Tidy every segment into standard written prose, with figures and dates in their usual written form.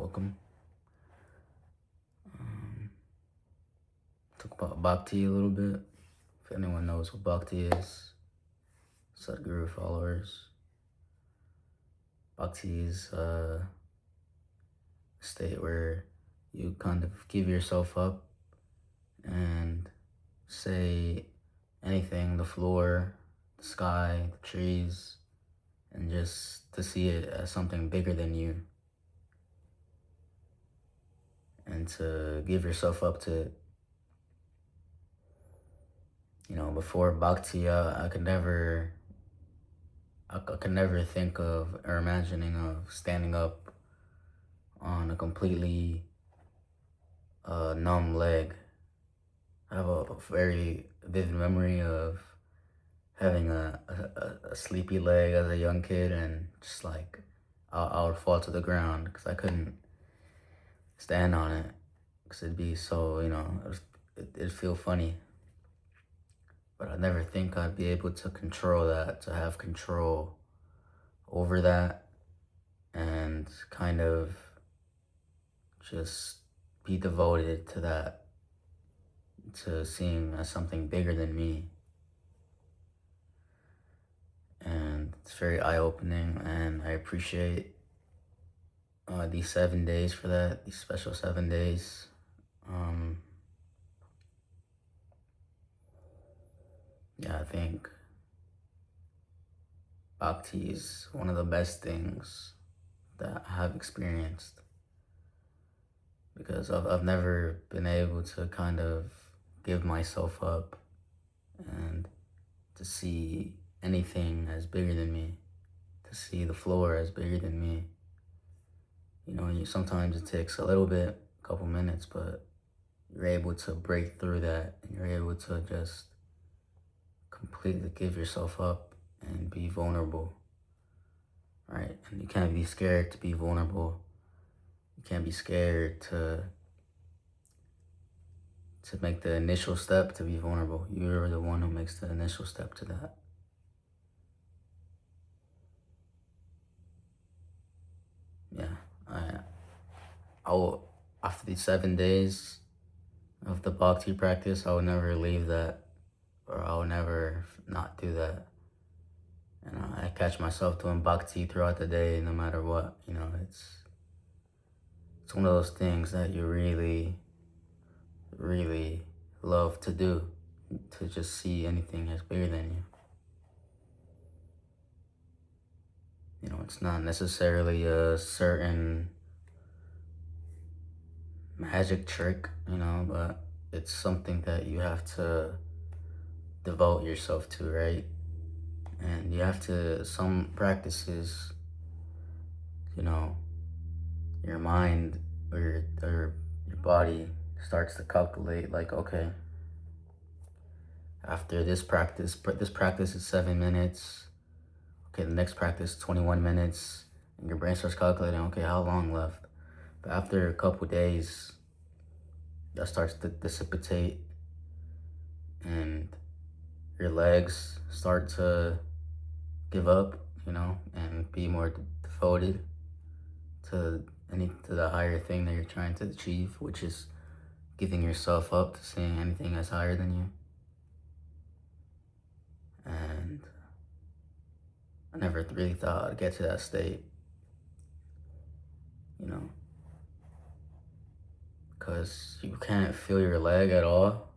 welcome. Um, Talk about Bhakti a little bit. If anyone knows what Bhakti is, Sadhguru followers. Bhakti is a state where you kind of give yourself up and say anything, the floor, the sky, the trees, and just to see it as something bigger than you and to give yourself up to it. Before Bhakti, I could never think of or imagining of standing up on a completely numb leg. I have a very vivid memory of having a sleepy leg as a young kid, and just like I would fall to the ground because I couldn't stand on it because it'd be so, it'd feel funny. But I never think I'd be able to control that, to have control over that, and kind of just be devoted to that, to seeing as something bigger than me. And it's very eye-opening, and I appreciate these 7 days for that, these special 7 days. I think Bhakti is one of the best things that I have experienced, because I've never been able to kind of give myself up and to see anything as bigger than me, to see the floor as bigger than me. Sometimes it takes a little bit, a couple minutes, but you're able to break through that, and you're able to just completely give yourself up and be vulnerable, right? And you can't be scared to be vulnerable. You can't be scared to make the initial step to be vulnerable. You're the one who makes the initial step to that. I will, after these 7 days of the Bhakti practice, I will never leave that, or I will never not do that. And I catch myself doing Bhakti throughout the day, no matter what. It's one of those things that you really, really love to do, to just see anything as bigger than you. It's not necessarily a certain magic trick, but it's something that you have to devote yourself to, right? And you have to, some practices, your mind or your body starts to calculate, like, okay, after this practice is 7 minutes. Okay, the next practice 21 minutes, and your brain starts calculating, okay, how long left? But after a couple days, that starts to dissipate, and your legs start to give up, and be more devoted to the higher thing that you're trying to achieve, which is giving yourself up to seeing anything that's higher than you. And I never really thought I'd get to that state, because you can't feel your leg at all.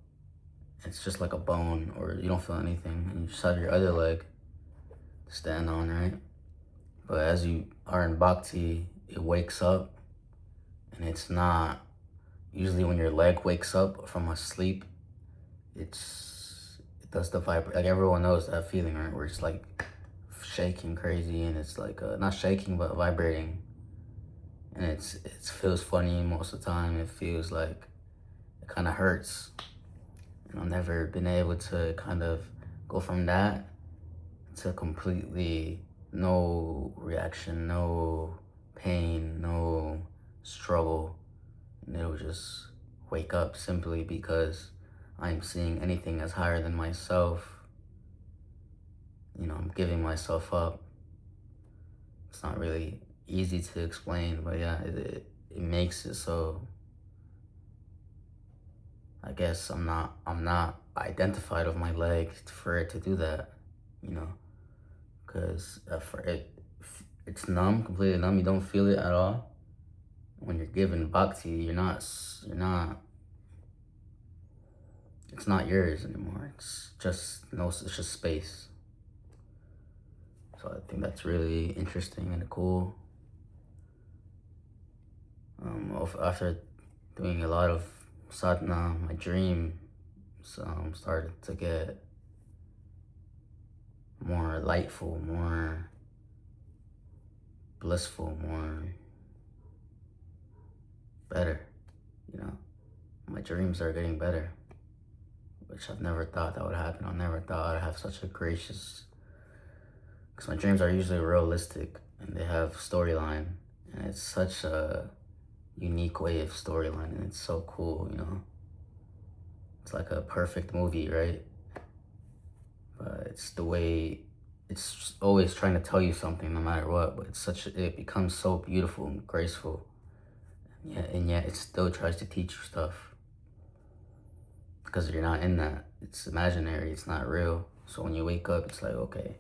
It's just like a bone, or you don't feel anything, and you just have your other leg to stand on, right? But as you are in Bhakti, it wakes up, and it's not, usually when your leg wakes up from a sleep, it does the vibrate, like everyone knows that feeling, right? Where it's like shaking crazy, and it's like, not shaking, but vibrating. And it feels funny most of the time. It feels like it kind of hurts. And I've never been able to kind of go from that to completely no reaction, no pain, no struggle. And it'll just wake up simply because I'm seeing anything as higher than myself. I'm giving myself up. It's not really easy to explain, but yeah, it makes it so I guess I'm not identified of my leg for it to do that, you know, because for it it's numb, completely numb. You don't feel it at all. When you're given bhakti, you're not. It's not yours anymore. It's just no. It's just space. So I think that's really interesting and cool. After doing a lot of sadhana, my dream started to get more lightful, more blissful, more better. You know, my dreams are getting better, which I've never thought that would happen. I never thought I'd have such a gracious, because my dreams are usually realistic and they have storyline, and it's such a unique way of storyline, and it's so cool, you know. It's like a perfect movie, right? But it's the way it's just always trying to tell you something no matter what, but it becomes so beautiful and graceful. And yet it still tries to teach you stuff because you're not in that. It's imaginary, it's not real. So when you wake up, it's like, okay,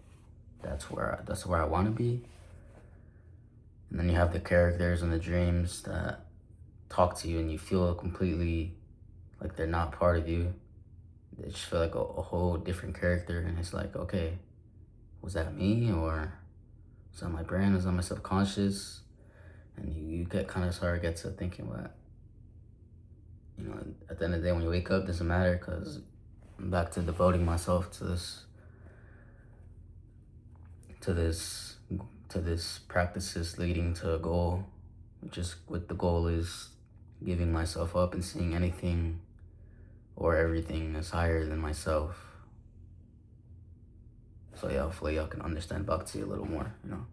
that's where I want to be. And then you have the characters and the dreams that talk to you and you feel completely like they're not part of you. They just feel like a whole different character, and it's like, okay, was that me, or was that my brain, was that my subconscious? And you get to thinking, what, you know, at the end of the day when you wake up, it doesn't matter, because I'm back to devoting myself to this practices leading to a goal, which is what the goal is, giving myself up and seeing anything or everything as higher than myself. So yeah, hopefully y'all can understand bhakti a little more, you know.